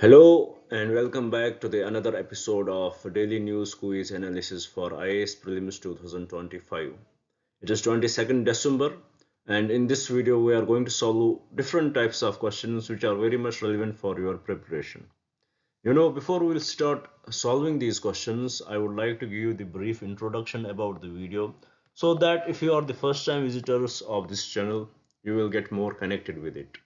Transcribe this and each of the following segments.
Hello and welcome back to the another episode of Daily News Quiz Analysis for IAS Prelims 2025. It is 22nd December, and in this video we are going to solve different types of questions which are very much relevant for your preparation. Before we will start solving these questions, I would like to give you the brief introduction about the video so that if you are the first time visitors of this channel, you will get more connected with it.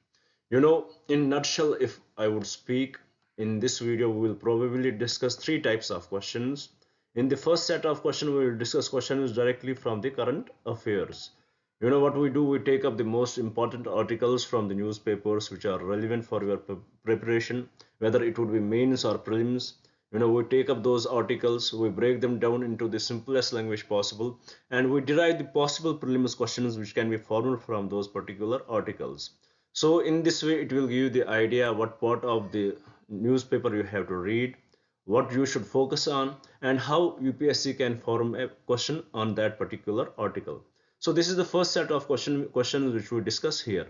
In nutshell, if I would speak in this video, we will probably discuss three types of questions. In the first set of questions, we will discuss questions directly from the current affairs. What we do, we take up the most important articles from the newspapers which are relevant for your preparation, whether it would be mains or prelims. We take up those articles, we break them down into the simplest language possible, and we derive the possible prelims questions which can be formed from those particular articles. So in this way, it will give you the idea what part of the newspaper you have to read, what you should focus on, and how UPSC can form a question on that particular article. So this is the first set of questions which we discuss here.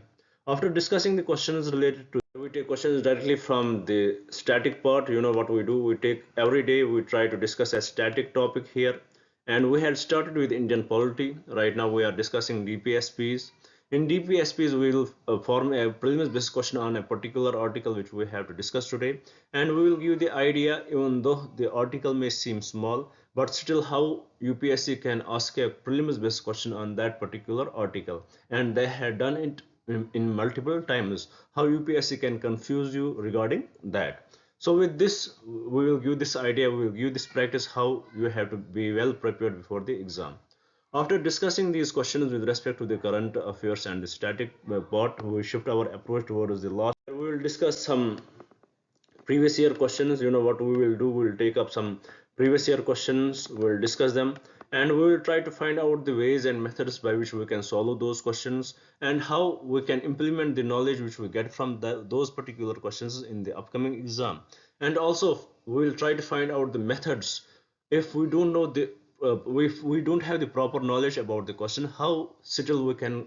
After discussing the questions related to, we take questions directly from the static part. What we do, we take every day, we try to discuss a static topic here, and we had started with Indian polity. Right now we are discussing DPSPs. In DPSPs, we will form a prelims based question on a particular article which we have to discuss today, and we will give the idea, even though the article may seem small, but still how UPSC can ask a prelims based question on that particular article, and they had done it in multiple times. How UPSC can confuse you regarding that. So with this, we will give this idea, we will give this practice how you have to be well prepared before the exam. After discussing these questions with respect to the current affairs and the static part, we shift our approach towards the last. We will discuss some previous year questions. What we will do, we will take up some previous year questions, we will discuss them, and we will try to find out the ways and methods by which we can solve those questions and how we can implement the knowledge which we get from those particular questions in the upcoming exam. And also we will try to find out the methods if we don't know the if we don't have the proper knowledge about the question, how still we can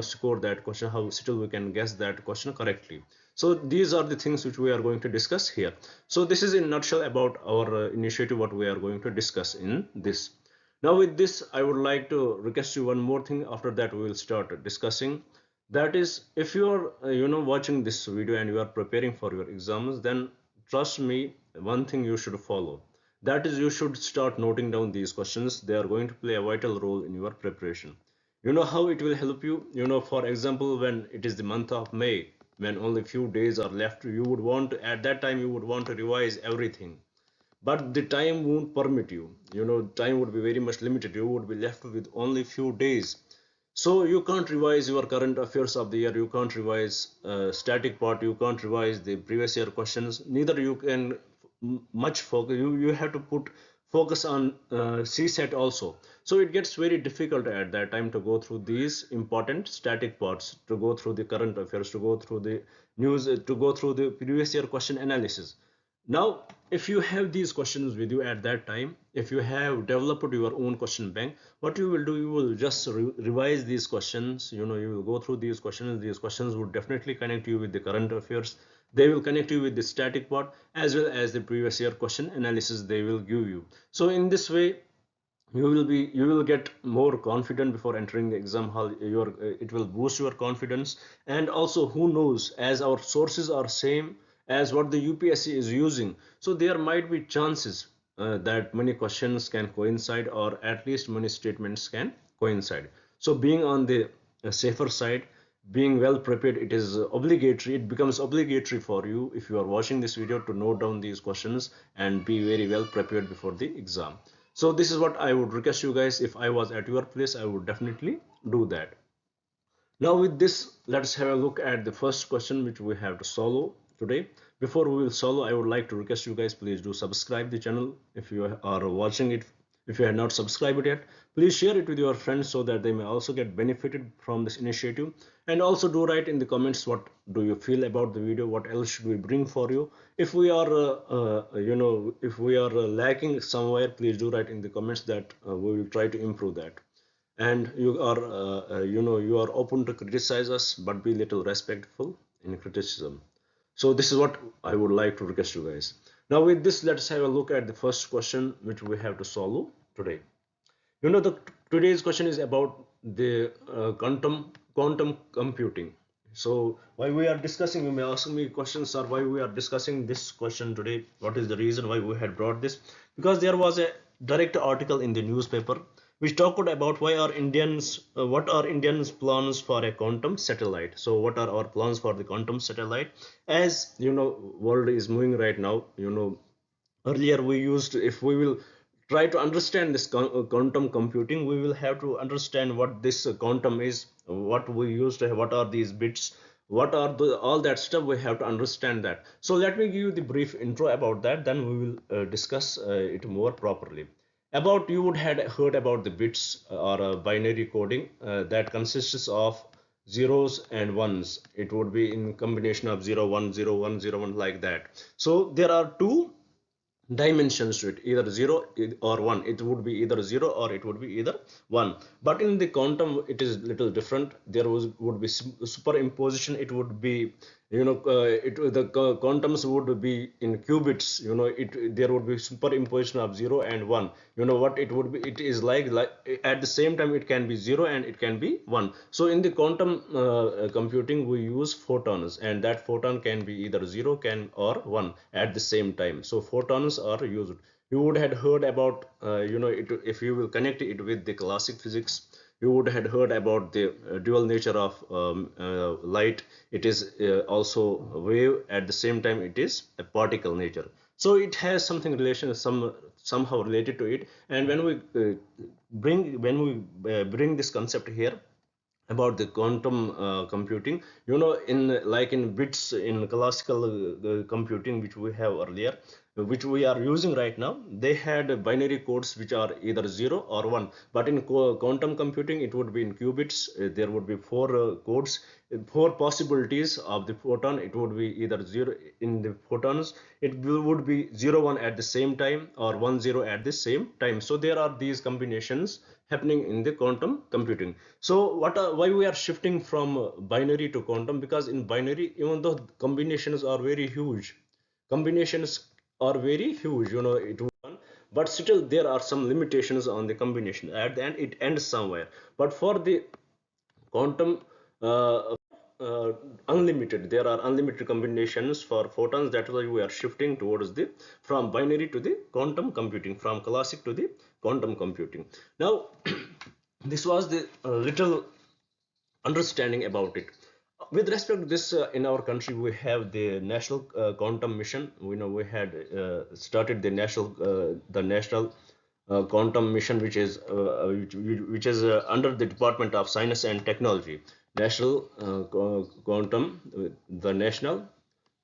score that question, how still we can guess that question correctly. So these are the things which we are going to discuss here. So this is in a nutshell about our initiative, what we are going to discuss in this. Now with this, I would like to request you one more thing. After that we will start discussing. That is, if you are watching this video and you are preparing for your exams, then trust me, one thing you should follow, that is, you should start noting down these questions. They are going to play a vital role in your preparation. You know how it will help you? For example, when it is the month of May, when only few days are left, you would want to, at that time, you would want to revise everything. But the time won't permit you. Time would be very much limited. You would be left with only few days. So you can't revise your current affairs of the year. You can't revise static part. You can't revise the previous year questions. Neither you can much focus. You have to put focus on CSET also. So it gets very difficult at that time to go through these important static parts, to go through the current affairs, to go through the news, to go through the previous year question analysis. Now, if you have these questions with you at that time, if you have developed your own question bank, what you will do, you will just revise these questions. You will go through these questions. These questions would definitely connect you with the current affairs. They will connect you with the static part as well as the previous year question analysis they will give you. So in this way, you will get more confident before entering the exam hall. It will boost your confidence. And also, who knows, as our sources are same as what the UPSC is using, so there might be chances that many questions can coincide, or at least many statements can coincide. So being on the safer side, being well prepared, it is obligatory, it becomes obligatory for you, if you are watching this video, to note down these questions and be very well prepared before the exam. So this is what I would request you guys. If I was at your place, I would definitely do that. Now with this, let's have a look at the first question which we have to solve today. Before we will solve, I would like to request you guys, please do subscribe the channel. If you are watching it, if you have not subscribed it yet, please share it with your friends so that they may also get benefited from this initiative. And also do write in the comments, what do you feel about the video, what else should we bring for you. If we are if we are lacking somewhere, please do write in the comments that we will try to improve that. And you are open to criticize us, but be little respectful in criticism. So this is what I would like to request you guys. Now with this, let's have a look at the first question which we have to solve today. The today's question is about the quantum computing. So why we are discussing, you may ask me questions, or why we are discussing this question today, what is the reason why we had brought this? Because there was a direct article in the newspaper which talked about why are Indians what are Indians plans for a quantum satellite. So what are our plans for the quantum satellite? As world is moving right now, earlier we used, if we will try to understand this quantum computing, we will have to understand what this quantum is, what we used to have, what are these bits, what are all that stuff, we have to understand that. So let me give you the brief intro about that, then we will discuss it more properly. About, you would had heard about the bits or binary coding that consists of zeros and ones. It would be in combination of 0 1 0 1 0 1, like that. So there are two dimensions to it, either 0 or 1. It would be either 0 or it would be either 1. But in the quantum it is little different. There would be superimposition. It would be, the quantums would be in qubits. There would be superimposition of 0 and 1. What it would be, it is like at the same time it can be 0 and it can be 1. So in the quantum computing we use photons, and that photon can be either 0 can or 1 at the same time. So photons are used. You would have heard about, if you will connect it with the classic physics, you would have heard about the dual nature of light. It is also a wave, at the same time it is a particle nature. So it has something relation, somehow related to it. And when we bring this concept here about the quantum computing, in like in bits in classical computing which we have earlier, which we are using right now, they had binary codes which are either 0 or 1. But in quantum computing it would be in qubits. There would be four codes, four possibilities of the photon. It would be either 0 in the photons, it would be 0 1 at the same time, or 1 0 at the same time. So there are these combinations happening in the quantum computing. So why we are shifting from binary to quantum? Because in binary, even though combinations are very huge, combinations are very huge, it would, but still there are some limitations on the combination. At the end it ends somewhere. But for the quantum, uh, unlimited, there are unlimited combinations for photons. That's why we are shifting towards the, from binary to the quantum computing, from classic to the quantum computing. Now this was the little understanding about it. With respect to this, in our country we have the national quantum mission. We had started the national quantum mission, which is which is under the Department of Science and Technology. National quantum, the national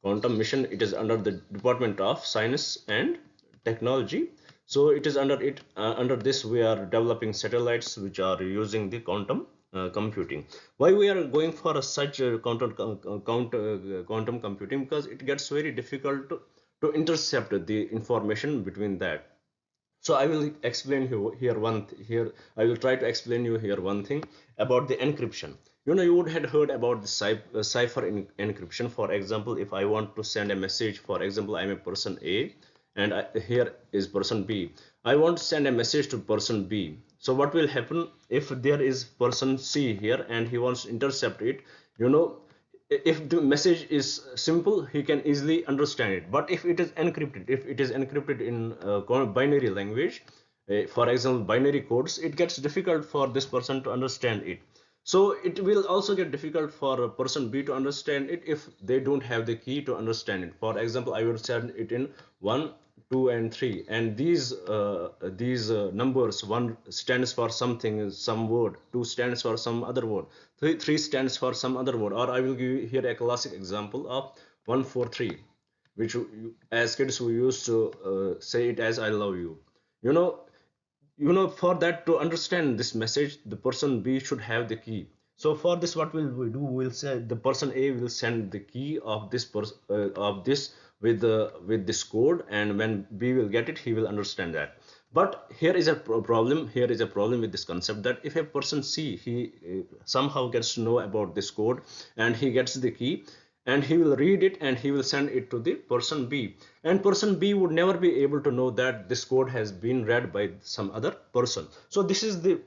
quantum mission, it is under the Department of Science and Technology. So it is under it, under this we are developing satellites which are using the quantum computing. Why we are going for such quantum computing? Because it gets very difficult to intercept the information between that. So I will explain here I will try to explain you here one thing about the encryption. You would have heard about the cipher encryption. For example, if I want to send a message, for example, I'm a person A, and here is person B. I want to send a message to person B. So what will happen if there is person C here and he wants to intercept it? You know, if the message is simple, he can easily understand it. But if it is encrypted, if it is encrypted in binary language, for example binary codes, it gets difficult for this person to understand it. So it will also get difficult for person B to understand it if they don't have the key to understand it. For example, I will send it in 1 2 and 3, and these numbers, 1 stands for something, some word, 2 stands for some other word, 3 stands for some other word. Or I will give you here a classic example of 143, which as kids we used to say it as I love you. you know for that to understand this message, the person B should have the key. So for this, what will we do? We'll say the person A will send the key of this of this with this code, and when B will get it, he will understand that. But here is a problem. Here is a problem with this concept, that if a person C, he somehow gets to know about this code and he gets the key, and he will read it and he will send it to the person B, and person B would never be able to know that this code has been read by some other person. So this is the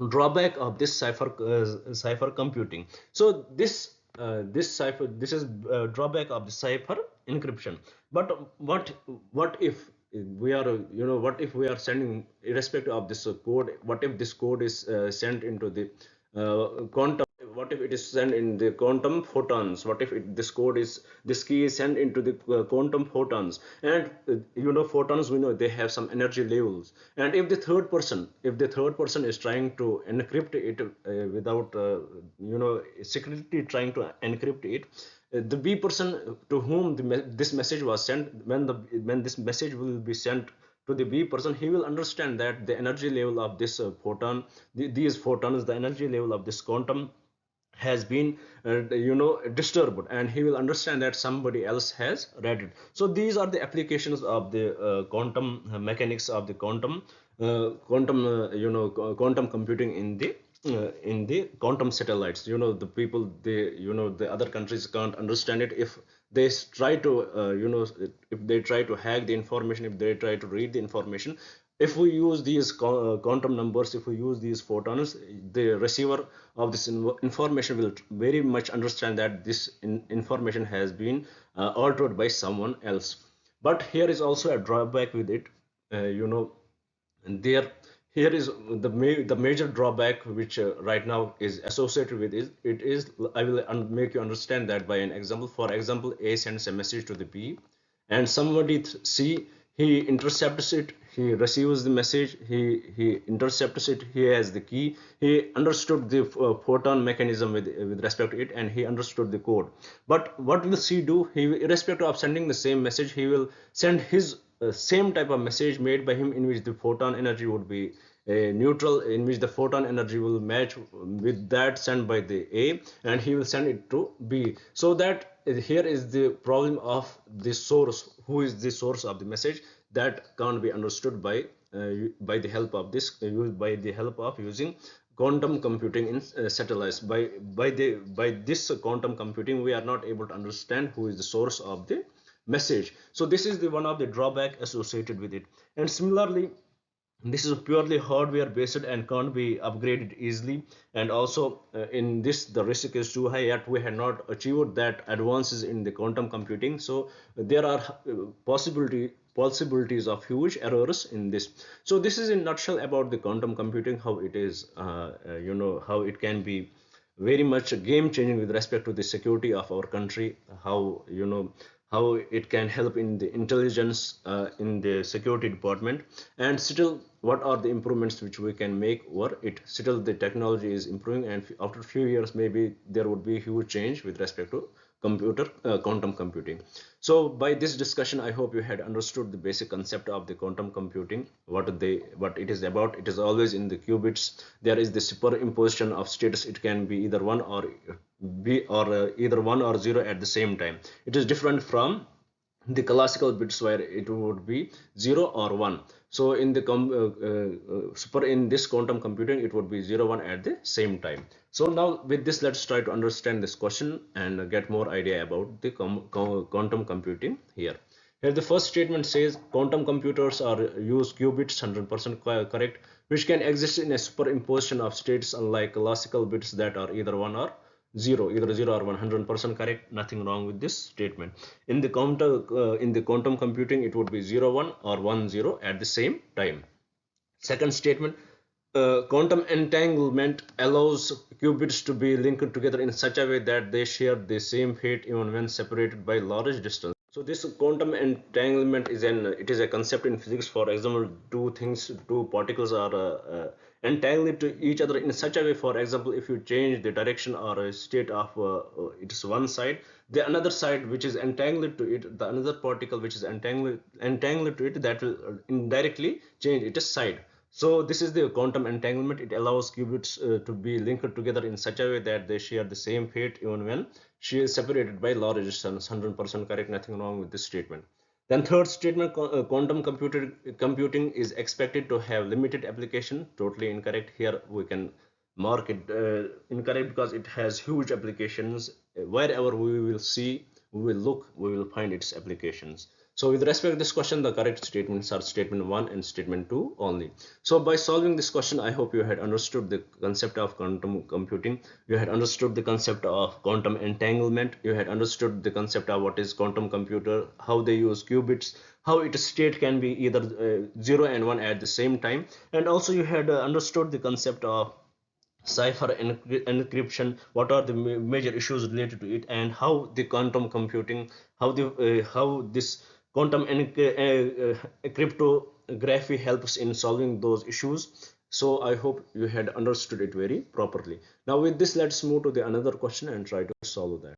drawback of this cipher computing. So this is drawback of the cipher encryption. But what if we are what if we are sending, irrespective of this code, what if this code is sent into the quantum, what if it is sent in the quantum photons, what if this code is, this key is sent into the quantum photons, and photons, we know they have some energy levels, and if the third person is trying to encrypt it without secretly trying to encrypt it, the B person to whom this message was sent, when this message will be sent to the B person, he will understand that the energy level of this photon, these photons, the energy level of this quantum has been disturbed, and he will understand that somebody else has read it. So these are the applications of the quantum mechanics of the quantum computing in the quantum satellites. The people, the other countries can't understand it. If they try to if they try to hack the information, if they try to read the information, if we use these quantum numbers, if we use these photons, the receiver of this information will very much understand that this information has been altered by someone else. But here is also a drawback with it. And here is the major drawback which right now is associated with is I will make you understand that by an example. For example, A sends a message to the B, and somebody C, he intercepts it, he receives the message, he intercepts it, he has the key, he understood the photon mechanism with respect to it, and he understood the code. But what will C do? He, irrespective of sending the same message, he will send his same type of message made by him, in which the photon energy would be neutral, in which the photon energy will match with that sent by the A, and he will send it to B. So that here is the problem of the source. Who is the source of the message? That can't be understood by the help of this by the help of using quantum computing in satellites. By this quantum computing, we are not able to understand who is the source of the message. So this is the one of the drawback associated with it. And similarly, this is purely hardware based and can't be upgraded easily, and also in this the risk is too high, yet we have not achieved that advances in the quantum computing. So there are possibilities of huge errors in this. So this is in nutshell about the quantum computing, how it is how it can be very much a game changing with respect to the security of our country, how how it can help in the intelligence in the security department. And still, what are the improvements which we can make over it? Still the technology is improving, and after a few years maybe there would be huge change with respect to quantum computing. So by this discussion, I hope you had understood the basic concept of the quantum computing, what it is about. It is always in the qubits. There is the superimposition of states. It can be either one or either one or zero at the same time. It is different from the classical bits where it would be 0 or 1. So in the super in this quantum computing, it would be 0 1 at the same time. So now with this, let's try to understand this question and get more idea about the quantum computing here. Here the first statement says quantum computers are use qubits 100% correct, which can exist in a superimposition of states, unlike classical bits that are either 1 or 0, either 0 or 100% correct. Nothing wrong with this statement. In the quantum computing, it would be 0 1 or 1 0 at the same time. Second statement, quantum entanglement allows qubits to be linked together in such a way that they share the same fate even when separated by large distance. So this quantum entanglement is it is a concept in physics. For example, two particles are entangled to each other in such a way. For example, if you change the direction or a state of its one side, the another side which is entangled to it, the another particle which is entangled to it, that will indirectly change its side. So this is the quantum entanglement. It allows qubits to be linked together in such a way that they share the same fate even when she is separated by large distance. 100% correct. Nothing wrong with this statement. Then third statement, quantum computing is expected to have limited application. Totally incorrect. Here we can mark it incorrect, because it has huge applications. Wherever we will see, we will look, we will find its applications. So with respect to this question, the correct statements are statement 1 and statement 2 only. So by solving this question, I hope you had understood the concept of quantum computing, you had understood the concept of quantum entanglement, you had understood the concept of what is quantum computer, how they use qubits, how its state can be either 0 and 1 at the same time, and also you had understood the concept of cipher encryption, what are the major issues related to it, and how the quantum computing, how this quantum cryptography helps in solving those issues. So I hope you had understood it very properly. Now with this, let's move to the another question and try to solve that.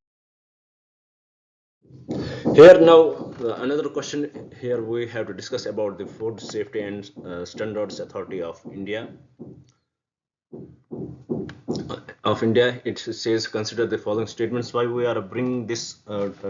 Here now, another question. Here we have to discuss about the Food Safety and Standards Authority of India. It says consider the following statements. Why we are bringing this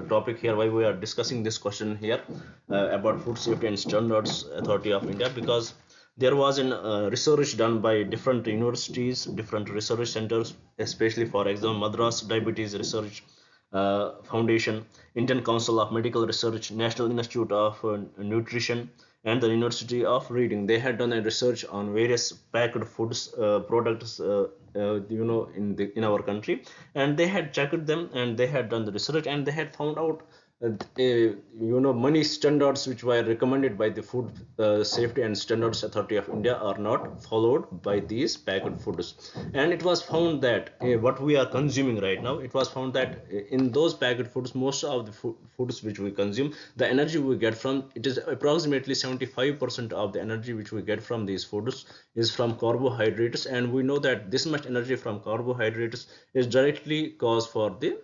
topic here, why we are discussing this question here about Food Safety and Standards Authority of India, because there was an research done by different universities, different research centers, especially for example Madras Diabetes Research Foundation, Indian Council of Medical Research, National Institute of Nutrition, and the University of Reading. They had done a research on various packed foods products, in our country, and they had checked them, and they had done the research, and they had found out many standards which were recommended by the Food Safety and Standards Authority of India are not followed by these packed foods. And it was found that what we are consuming right now, it was found that in those packed foods, most of the foods which we consume, the energy we get from it is approximately 75% of the energy which we get from these foods is from carbohydrates, and we know that this much energy from carbohydrates is directly cause for the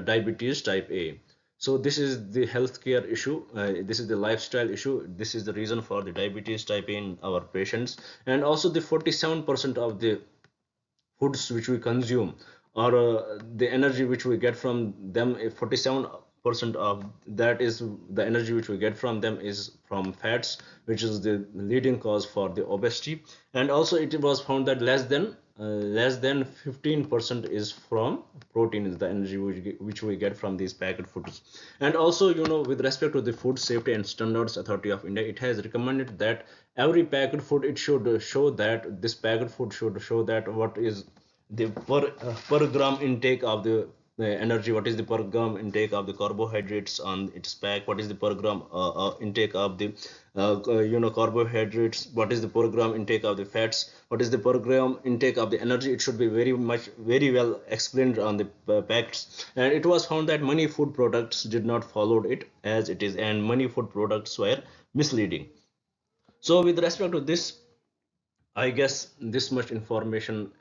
diabetes type A. So this is the healthcare issue, this is the lifestyle issue, this is the reason for the diabetes type A in our patients. And also the 47% of the foods which we consume, or the energy which we get from them, 47% of that is the energy which we get from them is from fats, which is the leading cause for the obesity. And also it was found that less than 15% is from protein, is the energy which we get from these packed foods. And also, with respect to the Food Safety and Standards Authority of India, it has recommended that every packed food, it should show that this packed food should show that what is the per gram intake of the energy, what is the per gram intake of the carbohydrates on its pack, what is the per gram intake of the carbohydrates, what is the per gram intake of the fats, what is the per gram intake of the energy. It should be very well explained on the packs. And it was found that many food products did not follow it as it is, and many food products were misleading. So with respect to this, I guess this much information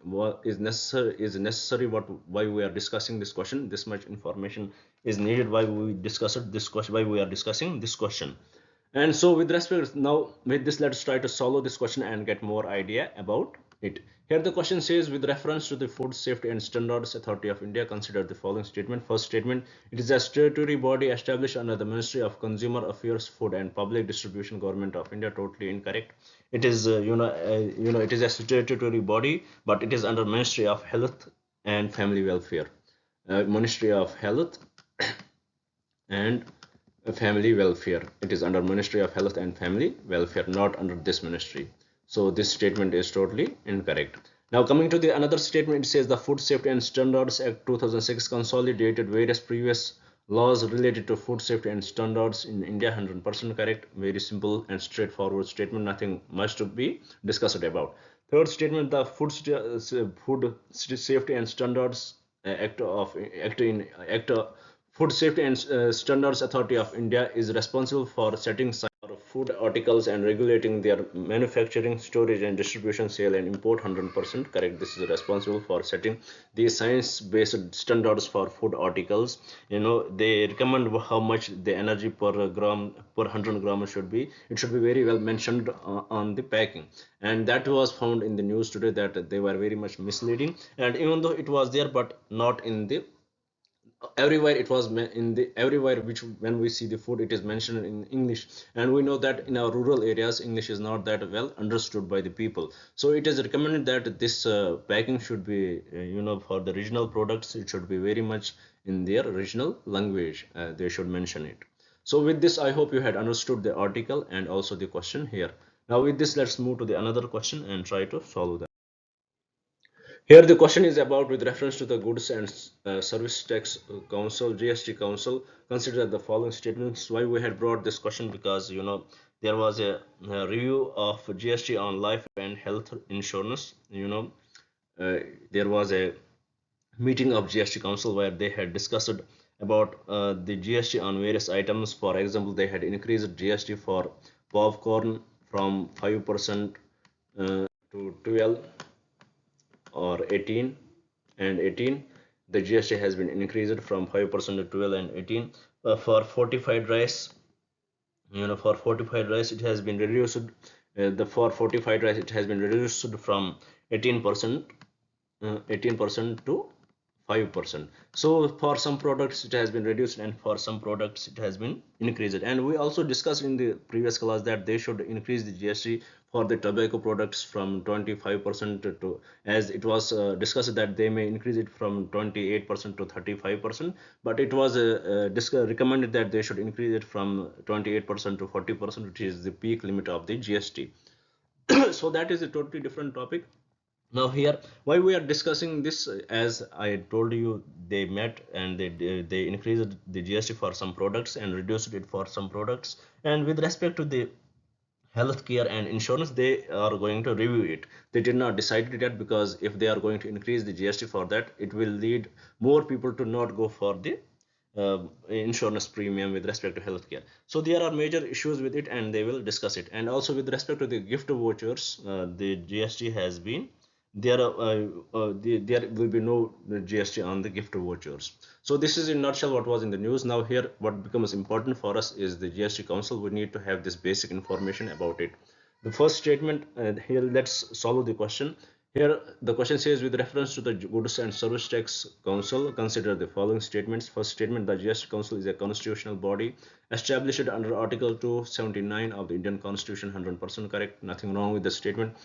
is necessary what why we are discussing this question. This much information is needed why we discussed this question, why we are discussing this question. And so with respect, now with this, let's try to solve this question and get more idea about it. Here the question says, with reference to the Food Safety and Standards Authority of India, consider the following statement. First statement: it is a statutory body established under the Ministry of Consumer Affairs, Food and Public Distribution, Government of India. Totally incorrect. It is it is a statutory body, but it is under Ministry of Health and Family Welfare. Ministry of Health and Family Welfare. It is under Ministry of Health and Family Welfare, not under this ministry. So this statement is totally incorrect. Now coming to the another statement, it says the Food Safety and Standards Act 2006 consolidated various previous laws related to food safety and standards in India. 100% correct. Very simple and straightforward statement. Nothing much to be discussed about. Third statement: the Food Safety and Standards Act Food Safety and Standards Authority of India is responsible for setting food articles and regulating their manufacturing, storage, and distribution, sale, and import. 100% correct. This is responsible for setting the science-based standards for food articles. They recommend how much the energy per gram per 100 grams should be. It should be very well mentioned on the packing. And that was found in the news today that they were very much misleading. And even though it was there, but not in the everywhere it was in the everywhere which when we see the food it is mentioned in English, and we know that in our rural areas English is not that well understood by the people. So it is recommended that this packing should be for the regional products it should be very much in their regional language. They should mention it. So with this I hope you had understood the article and also the question here. Now with this let's move to the another question and try to solve that. Here the question is about with reference to the Goods and Service Tax Council, GST Council. Consider the following statements. Why we had brought this question, because there was a review of GST on life and health insurance. There was a meeting of GST Council where they had discussed about the GST on various items. For example, they had increased GST for popcorn from 5% to 12 or 18 and 18. The GST has been increased from 5% to 12 and 18. For fortified rice, for fortified rice it has been reduced. The for fortified rice it has been reduced from 18% 18% to 5%. So for some products it has been reduced and for some products it has been increased. And we also discussed in the previous class that they should increase the GST for the tobacco products from 25% to, as it was discussed that they may increase it from 28% to 35%, but it was recommended that they should increase it from 28% to 40%, which is the peak limit of the GST. So that is a totally different topic. Now here why we are discussing this, as I told you, they met and they increased the GST for some products and reduced it for some products. And with respect to the healthcare and insurance, they are going to review it. They did not decide it yet, because if they are going to increase the GST for that, it will lead more people to not go for the insurance premium with respect to healthcare. So there are major issues with it and they will discuss it. And also with respect to the gift vouchers, the GST has been there will be no GST on the gift vouchers. So this is in nutshell what was in the news. Now here what becomes important for us is the GST Council. We need to have this basic information about it. The first statement, here let's solve the question. Here the question says, with reference to the Goods and Service Tax Council, consider the following statements. First statement, the GST Council is a constitutional body established under Article 279 of the Indian Constitution. 100% correct, nothing wrong with the statement.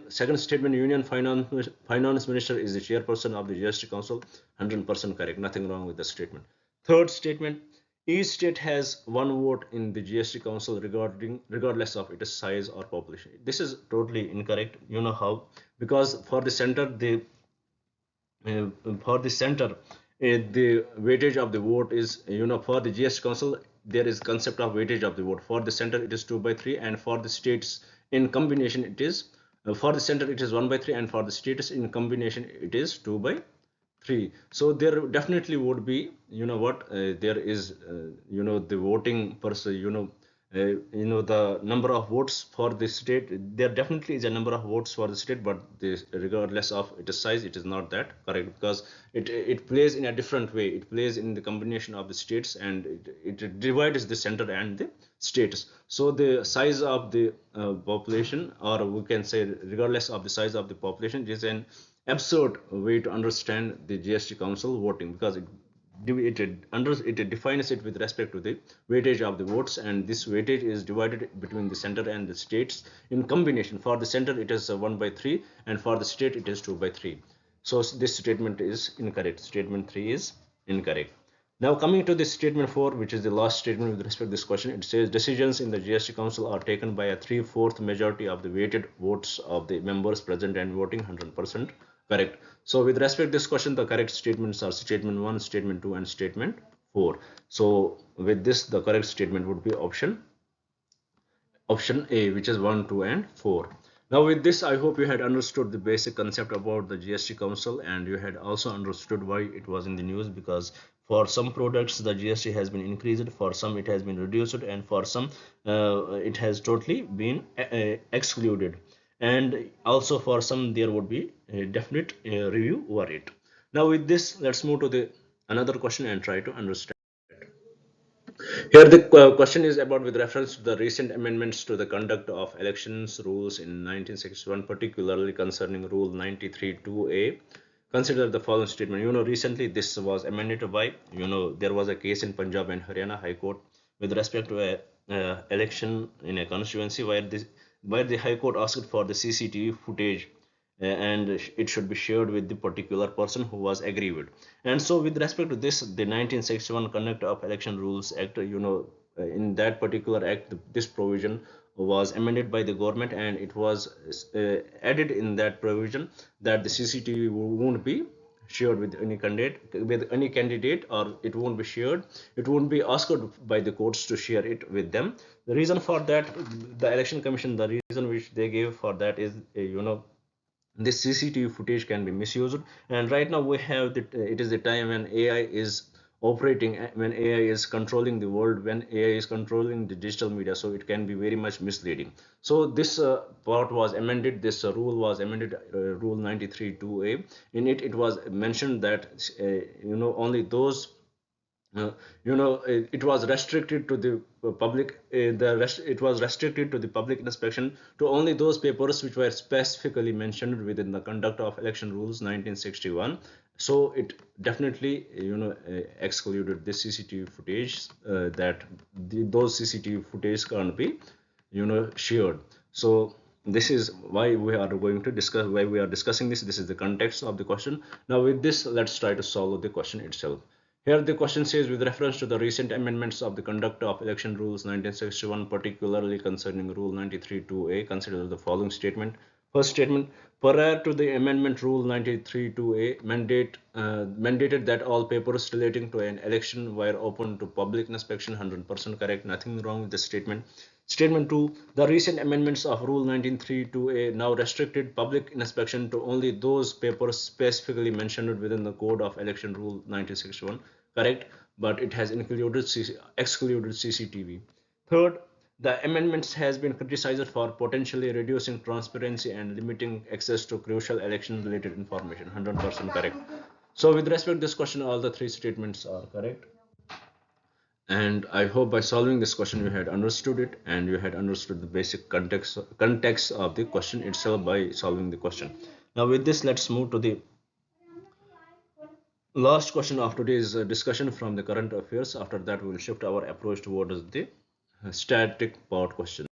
Second statement, Union Finance Minister is the chairperson of the GST Council. 100% correct, nothing wrong with the statement. Third statement, each state has one vote in the GST Council regardless of its size or population. This is totally incorrect. You know how? Because for the center, the weightage of the vote is, for the GST Council there is concept of weightage of the vote. For the center it is 2 by 3, and for the states in combination it is for the center it is 1 by 3, and for the states in combination it is 2 by 3. So there definitely would be, there is the voting person, the number of votes for the state. There definitely is a number of votes for the state, but this, regardless of its size, it is not that correct, because it plays in a different way. It plays in the combination of the states, and it divides the center and the states. So the size of the population, or we can say regardless of the size of the population, is an absurd way to understand the GST Council voting, because it defines it with respect to the weightage of the votes, and this weightage is divided between the center and the states in combination. For the center it is 1 by 3, and for the state it is 2 by 3. So this statement is incorrect. Statement 3 is incorrect. Now coming to this statement 4, which is the last statement with respect to this question, it says decisions in the GST Council are taken by a 3/4 majority of the weighted votes of the members present and voting. 100% correct. So with respect to this question, the correct statements are statement 1, statement 2, and statement 4. So with this, the correct statement would be option A, which is 1, 2, and 4. Now with this, I hope you had understood the basic concept about the GST Council, and you had also understood why it was in the news, because for some products the GST has been increased, for some it has been reduced, and for some it has totally been excluded. And also for some there would be a definite review over it. Now with this, let's move to the another question and try to understand. Here the question is about with reference to the recent amendments to the conduct of elections rules in 1961, particularly concerning Rule 93(2)(a), Consider the following statement. Recently this was amended by, there was a case in Punjab and Haryana High Court with respect to a election in a constituency where the High Court asked for the CCTV footage, and it should be shared with the particular person who was aggrieved. And so with respect to this, the 1961 Conduct of Election Rules Act, in that particular act, this provision was amended by the government, and it was added in that provision that the CCTV won't be shared with any candidate, or it won't be shared. It won't be asked by the courts to share it with them. The reason for that, the election commission, the reason which they gave for that is, this CCTV footage can be misused. And right now we have it is the time when AI is operating, when AI is controlling the world, when AI is controlling the digital media, so it can be very much misleading. So this part was amended, this rule was amended, rule 93(2)(a). In it was mentioned that only those it was restricted to the public, it was restricted to the public inspection to only those papers which were specifically mentioned within the Conduct of Election Rules 1961. So it definitely excluded the CCTV footage, that those CCTV footage can't be shared. So this is why we are going to discuss, why we are discussing this. This is the context of the question. Now with this, let's try to solve the question itself. Here the question says, with reference to the recent amendments of the Conduct of Election Rules 1961, particularly concerning Rule 93(2)(a), consider the following statement. First statement: prior to the amendment, Rule 93(2)(a) mandated that all papers relating to an election were open to public inspection. 100% correct, nothing wrong with the statement. Statement 2: the recent amendments of Rule 1932A now restricted public inspection to only those papers specifically mentioned within the Code of Election Rule 1961. Correct, but it has excluded CCTV. Third, the amendments has been criticized for potentially reducing transparency and limiting access to crucial election-related information. 100% correct. So with respect to this question, all the three statements are correct. And I hope by solving this question you had understood it, and you had understood the basic context of the question itself by solving the question. Now with this, let's move to the last question of today's discussion from the current affairs. After that, we will shift our approach towards the static part question.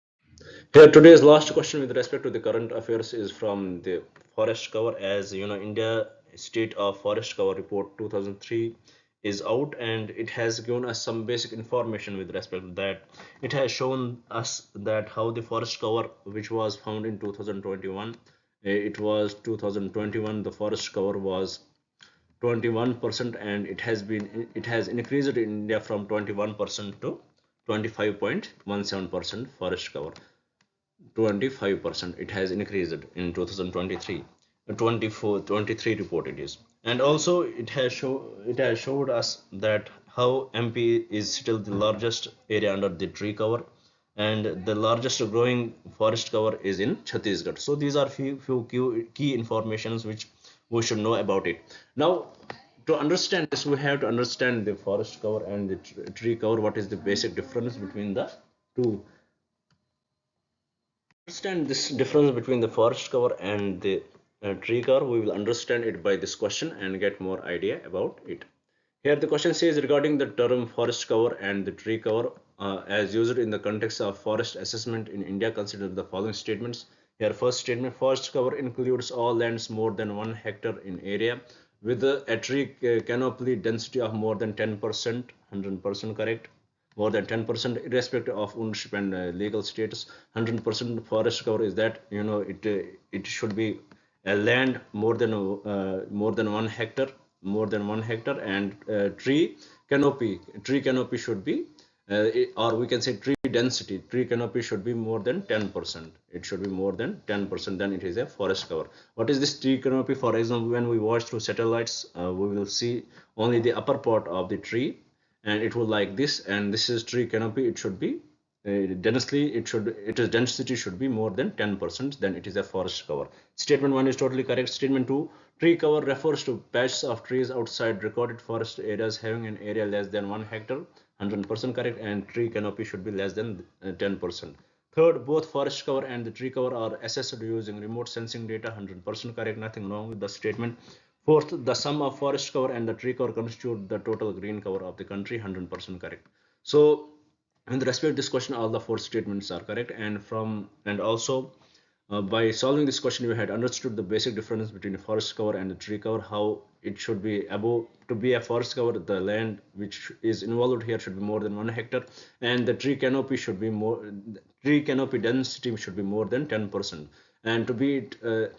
Here today's last question with respect to the current affairs is from the forest cover. As you know, India State of Forest Cover Report 2003 is out, and it has given us some basic information with respect to that. It has shown us that how the forest cover, which was found in 2021, it was 2021, the forest cover was 21%, and it has increased in India from 21% to 25.17% forest cover. 25% it has increased in 2023, 23 report it is. And also it has showed us that how MP is still the largest area under the tree cover, and the largest growing forest cover is in Chhattisgarh. So these are few key informations which we should know about it. Now to understand this, we have to understand the forest cover and the tree cover. What is the basic difference between the two? Understand this difference between the forest cover and the tree cover, we will understand it by this question and get more idea about it. Here the question says, regarding the term forest cover and the tree cover as used in the context of forest assessment in India, consider the following statements. Here first statement: forest cover includes all lands more than 1 hectare in area with a tree canopy density of more than 10%. 100% correct, more than 10% irrespective of ownership and legal status. 100% forest cover is that it should be a land more than 1 hectare, and tree canopy should be or we can say tree canopy should be more than 10%. It should be more than 10%, then it is a forest cover. What is this tree canopy? For example, when we watch through satellites, we will see only the upper part of the tree, and it will like this, and this is tree canopy. It should be its density should be more than 10%, then it is a forest cover. Statement 1 is totally correct. Statement 2: tree cover refers to patches of trees outside recorded forest areas having an area less than 1 hectare. 100% correct, and tree canopy should be less than 10%. Third, both forest cover and the tree cover are assessed using remote sensing data. 100% correct, nothing wrong with the statement. Fourth, the sum of forest cover and the tree cover constitute the total green cover of the country, 100% correct. So, with respect to this question, all the four statements are correct, and also by solving this question, we had understood the basic difference between forest cover and the tree cover, how it should be above to be a forest cover, the land which is involved here should be more than 1 hectare, and the tree canopy should be more, tree canopy density should be more than 10%, and to be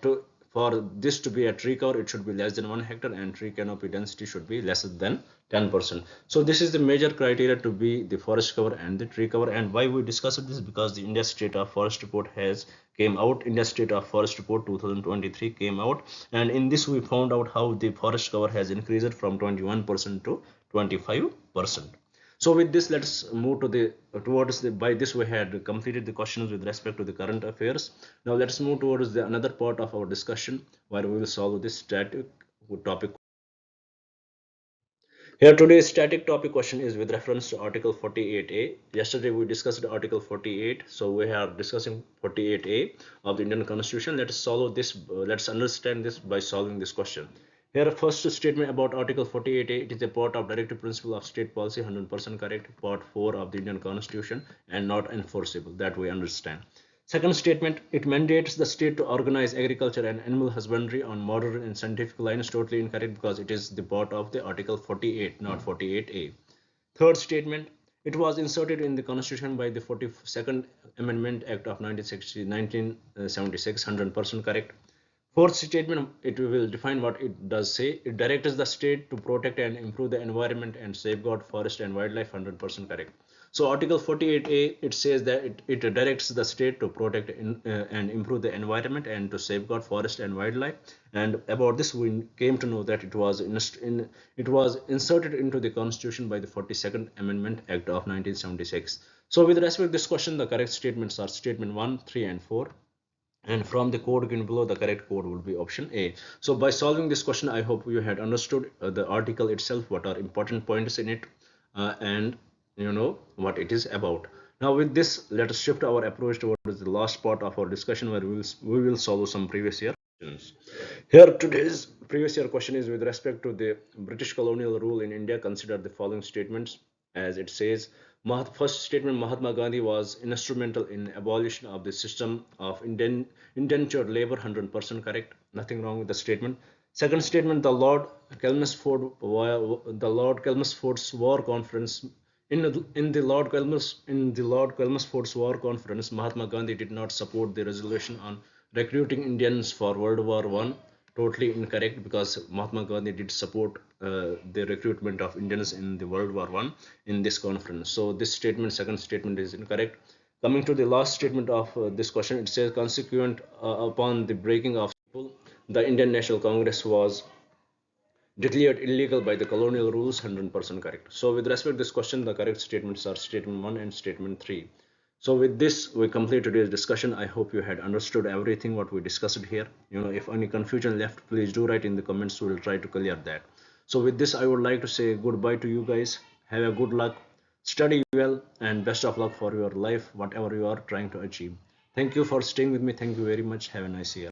to for this to be a tree cover, it should be less than 1 hectare, and tree canopy density should be less than 10%. So this is the major criteria to be the forest cover and the tree cover. And why we discussed this, because the India State of Forest Report has came out. India State of Forest Report 2023 came out, and in this we found out how the forest cover has increased from 21% to 25%. So with this, let's move to the towards the, by this we had completed the questions with respect to the current affairs. Now let's move towards the another part of our discussion where we will solve this static topic. Here today's static topic question is with reference to Article 48A. Yesterday we discussed Article 48, so we are discussing 48A of the Indian Constitution. Let us solve this. Let's understand this by solving this question. Here, first statement about Article 48A. It is a part of directive principle of state policy, 100% correct. Part 4 of the Indian Constitution and not enforceable. That we understand. Second statement, it mandates the state to organize agriculture and animal husbandry on modern and scientific lines. Totally incorrect, because it is the part of the Article 48, not 48A. Third statement, it was inserted in the Constitution by the 42nd Amendment Act of 1976, 100% correct. Fourth statement, it will define what it does say. It directs the state to protect and improve the environment and safeguard forest and wildlife, 100% correct. So Article 48A, it says that it directs the state to protect and improve the environment and to safeguard forest and wildlife. And about this, we came to know that it was inserted into the Constitution by the 42nd Amendment Act of 1976. So with respect to this question, the correct statements are statement 1, 3, and 4. And from the code given below, the correct code will be option A. So by solving this question, I hope you had understood the article itself, what are important points in it, and you know what it is about. Now with this, let us shift our approach towards the last part of our discussion, where we will solve some previous year questions. Here today's previous year question is with respect to the British colonial rule in India. Consider the following statements. As it says, first statement, Mahatma Gandhi was instrumental in abolition of the system of indentured labor, 100% correct, nothing wrong with the statement. Second statement, the Lord Chelmsford's War Conference. In the Lord Chelmsford's War Conference, Mahatma Gandhi did not support the resolution on recruiting Indians for World War One. Totally incorrect, because Mahatma Gandhi did support the recruitment of Indians in the World War One in this conference. So this statement, second statement, is incorrect. Coming to the last statement of this question, it says consequent upon the breaking of the Indian National Congress was declared illegal by the colonial rules, 100% correct. So with respect to this question, the correct statements are statement 1 and statement 3. So with this, we complete today's discussion. I hope you had understood everything what we discussed here. If any confusion left, please do write in the comments. We will try to clear that. So with this, I would like to say goodbye to you guys. Have a good luck, study well, and best of luck for your life, whatever you are trying to achieve. Thank you for staying with me. Thank you very much. Have a nice year.